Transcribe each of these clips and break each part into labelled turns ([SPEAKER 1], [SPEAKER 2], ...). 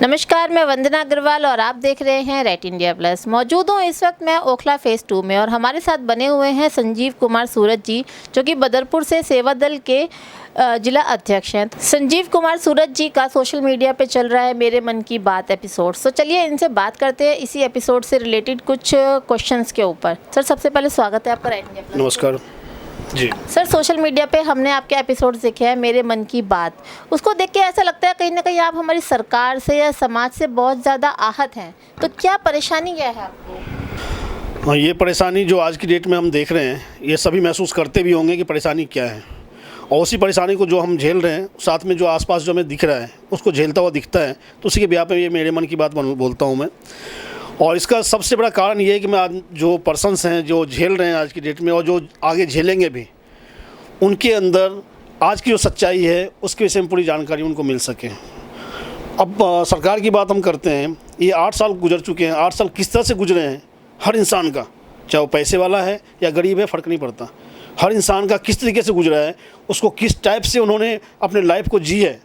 [SPEAKER 1] नमस्कार, मैं वंदना अग्रवाल और आप देख रहे हैं रेट इंडिया प्लस। मौजूद हूँ इस वक्त मैं ओखला फेज़ 2 में और हमारे साथ बने हुए हैं संजीव कुमार सूरज जी, जो कि बदरपुर से सेवा दल के जिला अध्यक्ष हैं। संजीव कुमार सूरज जी का सोशल मीडिया पे चल रहा है मेरे मन की बात एपिसोड। तो चलिए इनसे बात करते हैं इसी एपिसोड से रिलेटेड कुछ क्वेश्चंस के ऊपर। सर, सबसे पहले स्वागत है आपका रेट इंडिया प्लस।
[SPEAKER 2] नमस्कार जी।
[SPEAKER 1] सर, सोशल मीडिया पे हमने आपके एपिसोड देखे हैं मेरे मन की बात। उसको देख के ऐसा लगता है कहीं ना कहीं आप हमारी सरकार से या समाज से बहुत ज़्यादा आहत हैं। तो क्या परेशानी क्या है आपको?
[SPEAKER 2] हाँ, ये परेशानी जो आज की डेट में हम देख रहे हैं, ये सभी महसूस करते भी होंगे कि परेशानी क्या है। और उसी परेशानी को जो हम झेल रहे हैं, साथ में जो आसपास जो हमें दिख रहा है उसको झेलता हुआ दिखता है, तो उसी के ब्याह पे ये मेरे मन की बात बोलता हूँ मैं। और इसका सबसे बड़ा कारण ये है कि मैं आज जो पर्सन्स हैं जो झेल रहे हैं आज की डेट में और जो आगे झेलेंगे भी, उनके अंदर आज की जो सच्चाई है उसके विषय में पूरी जानकारी उनको मिल सके। अब सरकार की बात हम करते हैं, ये 8 साल गुजर चुके हैं। 8 साल किस तरह से गुजरे हैं हर इंसान का, चाहे वो पैसे वाला है या गरीब है, फ़र्क नहीं पड़ता। हर इंसान का किस तरीके से गुजरा है, उसको किस टाइप से उन्होंने अपने लाइफ को जी है,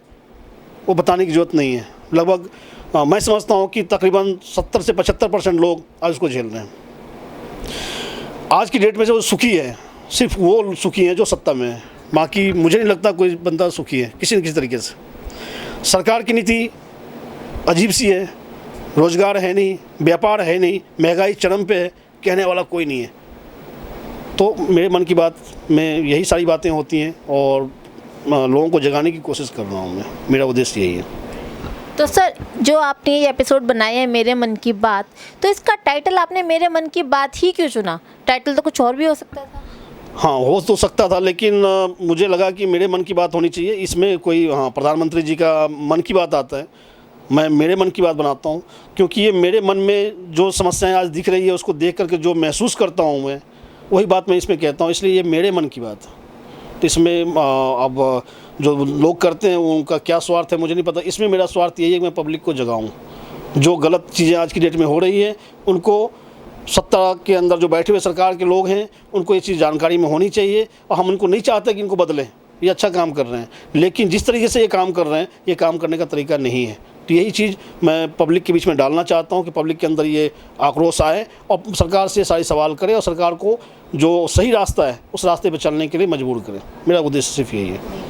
[SPEAKER 2] वो बताने की ज़रूरत नहीं है। लगभग मैं समझता हूँ कि तकरीबन 70 से 75% लोग आज उसको झेल रहे हैं। आज की डेट में जो सुखी है, सिर्फ वो सुखी हैं जो सत्ता में है। बाकी मुझे नहीं लगता कोई बंदा सुखी है किसी न किसी तरीके से। सरकार की नीति अजीब सी है, रोज़गार है नहीं, व्यापार है नहीं, महंगाई चरम पे है, कहने वाला कोई नहीं है। तो मेरे मन की बात में यही सारी बातें होती हैं और लोगों को जगाने की कोशिश कर रहा हूँ मैं। मेरा उद्देश्य यही है।
[SPEAKER 1] तो सर, जो आपने ये एपिसोड बनाया है मेरे मन की बात, तो इसका टाइटल आपने मेरे मन की बात ही क्यों चुना? टाइटल तो कुछ और भी हो सकता था।
[SPEAKER 2] हाँ, हो तो सकता था, लेकिन मुझे लगा कि मेरे मन की बात होनी चाहिए। इसमें कोई प्रधानमंत्री जी का मन की बात आता है, मैं मेरे मन की बात बनाता हूँ, क्योंकि ये मेरे मन में जो समस्याएं आज दिख रही है उसको देख करके जो महसूस करता हूँ मैं, वही बात मैं इसमें कहता हूँ। इसलिए ये मेरे मन की बात है। तो इसमें अब जो लोग करते हैं उनका क्या स्वार्थ है मुझे नहीं पता। इसमें मेरा स्वार्थ यही है कि मैं पब्लिक को जगाऊँ। जो गलत चीज़ें आज की डेट में हो रही है, उनको सत्ता के अंदर जो बैठे हुए सरकार के लोग हैं उनको ये चीज़ जानकारी में होनी चाहिए। और हम उनको नहीं चाहते कि इनको बदलें, ये अच्छा काम कर रहे हैं, लेकिन जिस तरीके से ये काम कर रहे हैं, ये काम करने का तरीका नहीं है। तो यही चीज़ मैं पब्लिक के बीच में डालना चाहता हूँ कि पब्लिक के अंदर ये आक्रोश आए और सरकार से सारे सवाल करे और सरकार को जो सही रास्ता है उस रास्ते पर चलने के लिए मजबूर करें। मेरा उद्देश्य सिर्फ यही है।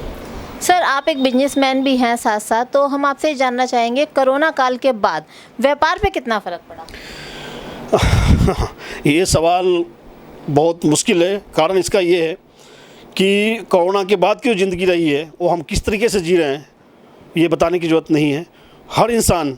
[SPEAKER 1] सर, आप एक बिजनेसमैन भी हैं साथ साथ, तो हम आपसे जानना चाहेंगे कोरोना काल के बाद व्यापार पे कितना फ़र्क पड़ा?
[SPEAKER 2] ये सवाल बहुत मुश्किल है। कारण इसका ये है कि कोरोना के बाद की जो ज़िंदगी रही है वो हम किस तरीके से जी रहे हैं ये बताने की ज़रूरत नहीं है। हर इंसान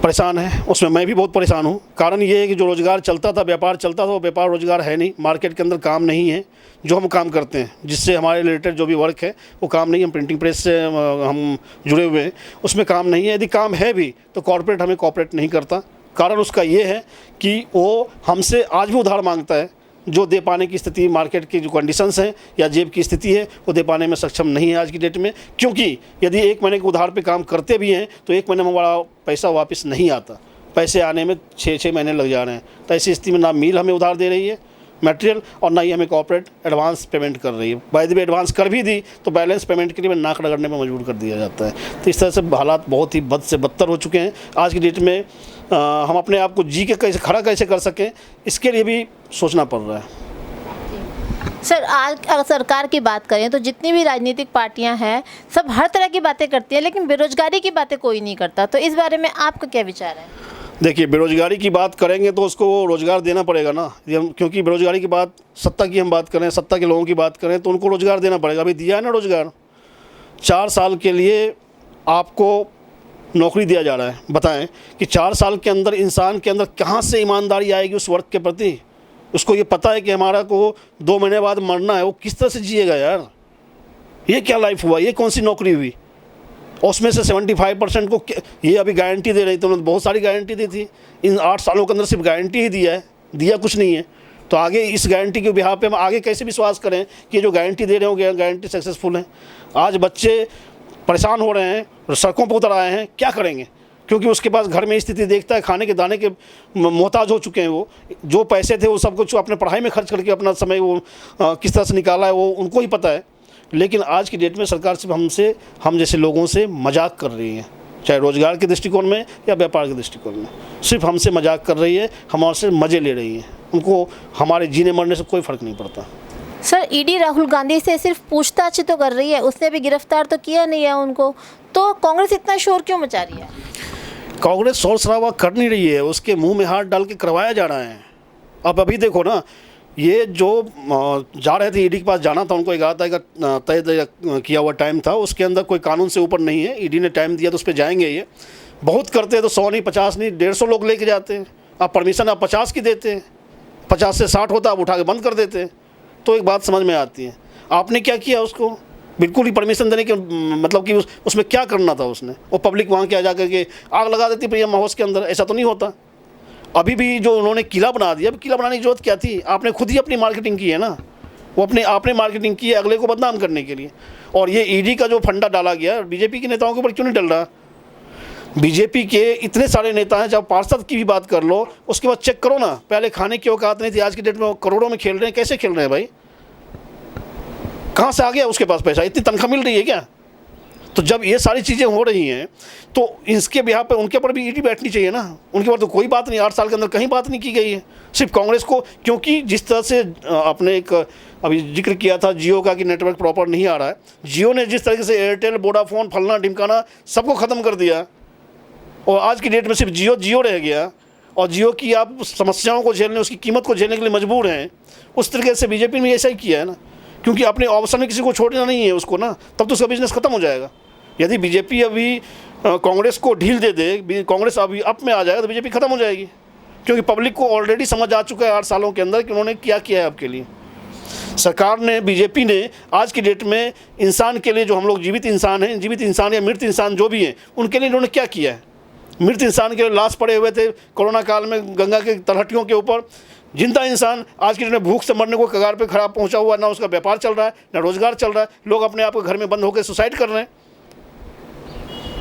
[SPEAKER 2] परेशान है, उसमें मैं भी बहुत परेशान हूँ। कारण ये है कि जो रोज़गार चलता था, व्यापार चलता था, वो व्यापार रोज़गार है नहीं। मार्केट के अंदर काम नहीं है। जो हम काम करते हैं, जिससे हमारे रिलेटेड जो भी वर्क है वो काम नहीं है। हम प्रिंटिंग प्रेस से हम जुड़े हुए हैं, उसमें काम नहीं है। यदि काम है भी तो कॉर्पोरेट हमें कॉर्पोरेट नहीं करता। कारण उसका ये है कि वो हमसे आज भी उधार मांगता है। जो दे पाने की स्थिति, मार्केट की जो कंडीशंस हैं या जेब की स्थिति है, वो दे पाने में सक्षम नहीं है आज की डेट में। क्योंकि यदि 1 महीने के उधार पे काम करते भी हैं तो 1 महीने में हमारा पैसा वापस नहीं आता। पैसे आने में 6-6 महीने लग जा रहे हैं। तो ऐसी स्थिति में ना मिल हमें उधार दे रही है मटेरियल, और ना ही हमें कॉर्पोरेट एडवांस पेमेंट कर रही है। बाय द वे एडवांस कर भी दी तो बैलेंस पेमेंट के लिए नाक रगड़ने में मजबूर कर दिया जाता है। तो इस तरह से हालात बहुत ही बद से बदतर हो चुके हैं आज की डेट में। हम अपने आप को जी के कैसे खड़ा कैसे कर सकें, इसके लिए भी सोचना पड़ रहा है।
[SPEAKER 1] सर, आज अगर सरकार की बात करें तो जितनी भी राजनीतिक पार्टियां हैं सब हर तरह की बातें करती हैं, लेकिन बेरोजगारी की बातें कोई नहीं करता। तो इस बारे में आपका क्या विचार है?
[SPEAKER 2] देखिए, बेरोजगारी की बात करेंगे तो उसको रोज़गार देना पड़ेगा ना। क्योंकि बेरोजगारी की बात, सत्ता की हम बात करें, सत्ता के लोगों की बात करें तो उनको रोज़गार देना पड़ेगा। अभी दिया है ना रोज़गार, 4 साल के लिए आपको नौकरी दिया जा रहा है। बताएं कि 4 साल के अंदर इंसान के अंदर कहाँ से ईमानदारी आएगी उस वर्क के प्रति? उसको ये पता है कि हमारा को 2 महीने बाद मरना है, वो किस तरह से जिएगा यार? ये क्या लाइफ हुआ? ये कौन सी नौकरी हुई? और उसमें से 75% को ये अभी गारंटी दे रही थी। उन्होंने बहुत सारी गारंटी दी थी। इन 8 सालों के अंदर सिर्फ गारंटी ही दिया है, दिया कुछ नहीं है। तो आगे इस गारंटी के बिहाफ पे हम आगे कैसे विश्वास करें कि ये जो गारंटी दे रहे होंगे गारंटी सक्सेसफुल है? आज बच्चे परेशान हो रहे हैं, सड़कों पर उतर आए हैं, क्या करेंगे? क्योंकि उसके पास घर में स्थिति देखता है, खाने के दाने के मोहताज हो चुके हैं। वो जो पैसे थे वो सब कुछ अपने पढ़ाई में खर्च करके अपना समय वो किस तरह से निकाला है वो उनको ही पता है। लेकिन आज की डेट में सरकार सिर्फ हम जैसे लोगों से मजाक कर रही है। चाहे रोजगार के दृष्टिकोण में या व्यापार के दृष्टिकोण में। सिर्फ हमसे मजाक कर रही है, हमारे मज़े ले रही है, उनको हमारे जीने मरने से कोई फ़र्क नहीं पड़ता।
[SPEAKER 1] सर ईडी राहुल गांधी से सिर्फ पूछताछ तो कर रही है, उसने भी गिरफ्तार तो किया नहीं है उनको, तो कांग्रेस इतना शोर क्यों मचा रही है?
[SPEAKER 2] कांग्रेस शोर शराबा कर नहीं रही है, उसके मुंह में हाथ डाल के करवाया जा रहा है। अब अभी देखो ना, ये जो जा रहे थे ईडी के पास जाना था, उनको 11 तारीख का तय किया हुआ टाइम था, उसके अंदर कोई कानून से ऊपर नहीं है। ईडी ने टाइम दिया तो उस पर जाएंगे। ये बहुत करते हैं तो 100 नहीं, 50 नहीं, 150 लोग लेके जाते हैं। आप परमिशन आप 50 की देते हैं, 50 से 60 होता, आप उठा के बंद कर देते हैं। तो एक बात समझ में आती है, आपने क्या किया उसको? बिल्कुल ही परमिशन देने के मतलब कि उसमें क्या करना था उसने? वो पब्लिक वहाँ क्या जा करके आग लगा देती प्रियम हाउस के अंदर? ऐसा तो नहीं होता। अभी भी जो उन्होंने किला बना दिया, किला बनाने की जरूरत क्या थी? आपने खुद ही अपनी मार्केटिंग की है ना, वो आपने मार्केटिंग की है अगले को बदनाम करने के लिए। और ये ईडी का जो फंडा डाला गया, बीजेपी के नेताओं के ऊपर क्यों नहीं डल रहा? बीजेपी के इतने सारे नेता हैं, जब पार्षद की भी बात कर लो, उसके बाद चेक करो ना, पहले खाने की औकात नहीं थी, आज की डेट में करोड़ों में खेल रहे हैं। कैसे खेल रहे हैं भाई? कहाँ से आ गया उसके पास पैसा? इतनी तनख्वाह मिल रही है क्या? तो जब ये सारी चीज़ें हो रही हैं तो इसके बिहार पे उनके ऊपर भी ईडी बैठनी चाहिए ना। उनके ऊपर तो कोई बात नहीं, 8 साल के अंदर कहीं बात नहीं की गई है। सिर्फ कांग्रेस को, क्योंकि जिस तरह से आपने एक अभी जिक्र किया था जियो का कि नेटवर्क प्रॉपर नहीं आ रहा है, जियो ने जिस तरीके से एयरटेल, वोडाफोन, फलना ढिमकाना सबको ख़त्म कर दिया, और आज की डेट में सिर्फ जियो रह गया, और जियो की आप समस्याओं को झेलने, उसकी कीमत को झेलने के लिए मजबूर हैं। उस तरीके से बीजेपी ने ऐसा ही किया है ना, क्योंकि अपने ऑप्शन में किसी को छोड़ना नहीं है उसको ना, तब तो उसका बिजनेस खत्म हो जाएगा। यदि बीजेपी अभी कांग्रेस को ढील दे दे, कांग्रेस अभी अप में आ जाएगा, तो बीजेपी खत्म हो जाएगी, क्योंकि पब्लिक को ऑलरेडी समझ आ चुका है 8 सालों के अंदर कि उन्होंने क्या किया है आपके लिए। सरकार ने, बीजेपी ने आज की डेट में इंसान के लिए, जो हम लोग जीवित इंसान हैं, जीवित इंसान या मृत इंसान जो भी हैं, उनके लिए इन्होंने क्या किया है? मृत इंसान के लाश पड़े हुए थे कोरोना काल में गंगा के तलहटियों के ऊपर। जिंदा इंसान आज की डेट में भूख से मरने को कगार पे खराब पहुंचा हुआ, ना उसका व्यापार चल रहा है, ना रोजगार चल रहा है, लोग अपने आप को घर में बंद होकर सुसाइड कर रहे हैं।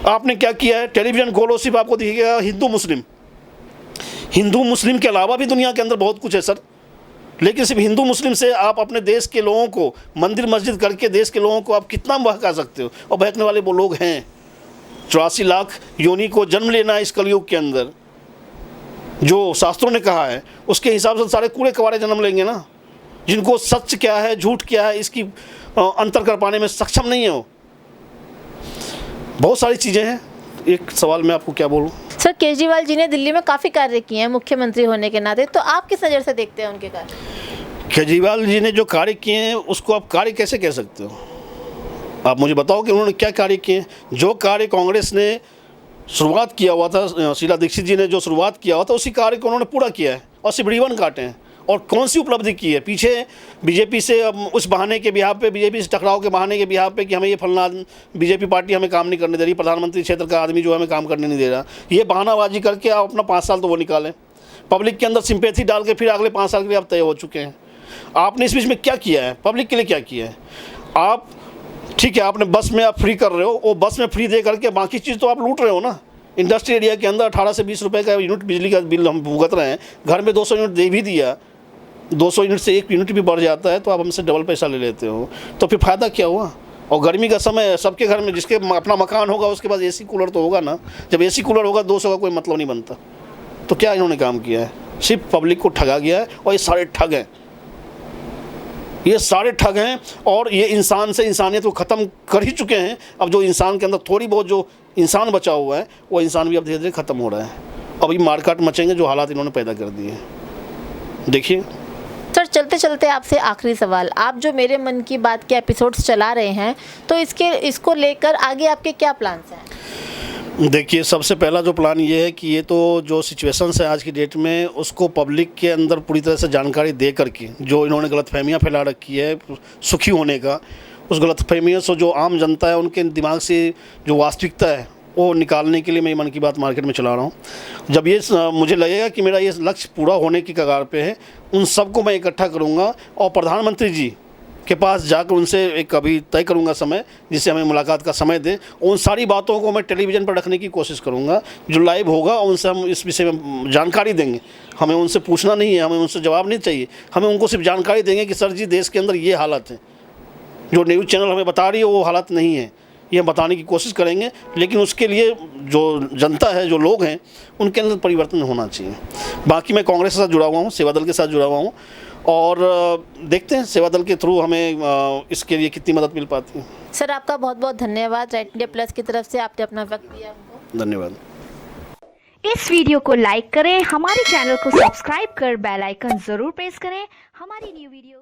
[SPEAKER 2] आपने क्या किया है? टेलीविज़न खोलो, सिर्फ आपको दिखेगा हिंदू मुस्लिम। हिंदू मुस्लिम के अलावा भी दुनिया के अंदर बहुत कुछ है सर, लेकिन सिर्फ हिंदू मुस्लिम से आप अपने देश के लोगों को मंदिर मस्जिद करके देश के लोगों को आप कितना बहका सकते हो? और बहकने वाले वो लोग हैं। 84 लाख योनि को जन्म लेना इस कलयुग के अंदर, जो शास्त्रों ने कहा है, उसके हिसाब से सारे कूड़े कवाड़े जन्म लेंगे ना, जिनको सच क्या है झूठ क्या है इसकी अंतर कर पाने में सक्षम नहीं है वो। बहुत सारी चीज़ें हैं। एक सवाल मैं आपको क्या बोलूँ
[SPEAKER 1] सर, केजरीवाल जी ने दिल्ली में काफ़ी कार्य किए हैं मुख्यमंत्री होने के नाते, तो आप किस नज़र से देखते हैं उनके कार्य?
[SPEAKER 2] केजरीवाल जी ने जो कार्य किए हैं उसको आप कार्य कैसे कह सकते हो? आप मुझे बताओ कि उन्होंने क्या कार्य किए? जो कार्य कांग्रेस ने शुरुआत किया हुआ था, शीला दीक्षित जी ने जो शुरुआत किया हुआ था, उसी कार्य को उन्होंने पूरा किया है और सिर्फ रिबन काटे हैं। और कौन सी उपलब्धि की है? पीछे बीजेपी से उस बहाने के बिहार पे, बीजेपी से टकराव के बहाने के बिहार पे कि हमें ये फलना बीजेपी पार्टी हमें काम नहीं करने दे रही, प्रधानमंत्री क्षेत्र का आदमी जो है हमें काम करने नहीं दे रहा, ये बहानाबाजी करके आप अपना 5 साल तो वो निकालें, पब्लिक के अंदर सिंपैथी डाल के फिर अगले 5 साल के लिए आप तय हो चुके हैं। आपने इस बीच में क्या किया है? पब्लिक के लिए क्या किया है? आप ठीक है, आपने बस में आप फ्री कर रहे हो, वो बस में फ्री दे करके बाकी चीज़ तो आप लूट रहे हो ना। इंडस्ट्रियल एरिया के अंदर 18 से 20 रुपये का यूनिट बिजली का बिल हम भुगत रहे हैं, घर में 200 यूनिट दे भी दिया, 200 यूनिट से 1 यूनिट भी बढ़ जाता है तो आप हमसे डबल पैसा ले लेते हो, तो फिर फ़ायदा क्या हुआ? और गर्मी का समय है, सबके घर में जिसके अपना मकान होगा उसके पास एसी कूलर तो होगा ना। जब एसी कूलर होगा 200 का कोई मतलब नहीं बनता। तो क्या इन्होंने काम किया है? सिर्फ पब्लिक को ठगा गया है, और ये सारे ठग हैं, ये सारे ठग हैं, और ये इंसान से इंसानियत को ख़त्म कर ही चुके हैं। अब जो इंसान के अंदर थोड़ी बहुत जो इंसान बचा हुआ है, वो इंसान भी अब धीरे धीरे ख़त्म हो रहा है। अभी मारकाट मचेंगे जो हालात इन्होंने पैदा कर दिए हैं, देखिए।
[SPEAKER 1] सर, चलते चलते आपसे आखिरी सवाल, आप जो मेरे मन की बात के एपिसोड्स चला रहे हैं, तो इसको लेकर आगे आपके क्या प्लान्स हैं?
[SPEAKER 2] देखिए, सबसे पहला जो प्लान ये है कि ये तो जो सिचुएशंस है आज की डेट में, उसको पब्लिक के अंदर पूरी तरह से जानकारी दे करके, जो इन्होंने गलतफहमियां फैला रखी है सुखी होने का, उस गलतफहमियों से जो आम जनता है उनके दिमाग से जो वास्तविकता है वो निकालने के लिए मैं मन की बात मार्केट में चला रहा हूँ। जब ये मुझे लगेगा कि मेरा ये लक्ष्य पूरा होने की कगार पे है, उन सबको मैं इकट्ठा करूँगा और प्रधानमंत्री जी के पास जाकर उनसे एक अभी तय करूंगा समय, जिससे हमें मुलाकात का समय दें। उन सारी बातों को मैं टेलीविज़न पर रखने की कोशिश करूंगा, जो लाइव होगा, और उनसे हम इस विषय में जानकारी देंगे। हमें उनसे पूछना नहीं है, हमें उनसे जवाब नहीं चाहिए, हमें उनको सिर्फ जानकारी देंगे कि सर जी देश के अंदर ये हालत है, जो न्यूज़ चैनल हमें बता रही है वो हालत नहीं है। ये हम बताने की कोशिश करेंगे, लेकिन उसके लिए जो जनता है, जो लोग हैं, उनके अंदर परिवर्तन होना चाहिए। बाकी मैं कांग्रेस के साथ जुड़ा हुआ हूँ, सेवा दल के साथ जुड़ा हुआ हूँ, और देखते हैं सेवा दल के थ्रू हमें इसके लिए कितनी मदद मिल पाती है।
[SPEAKER 1] सर आपका बहुत बहुत धन्यवाद, राइट इंडिया प्लस की तरफ से आपने अपना वक्त दिया हमको।
[SPEAKER 2] धन्यवाद।
[SPEAKER 3] इस वीडियो को लाइक करें, हमारे चैनल को सब्सक्राइब कर बेल आइकन जरूर प्रेस करें हमारी न्यू वीडियो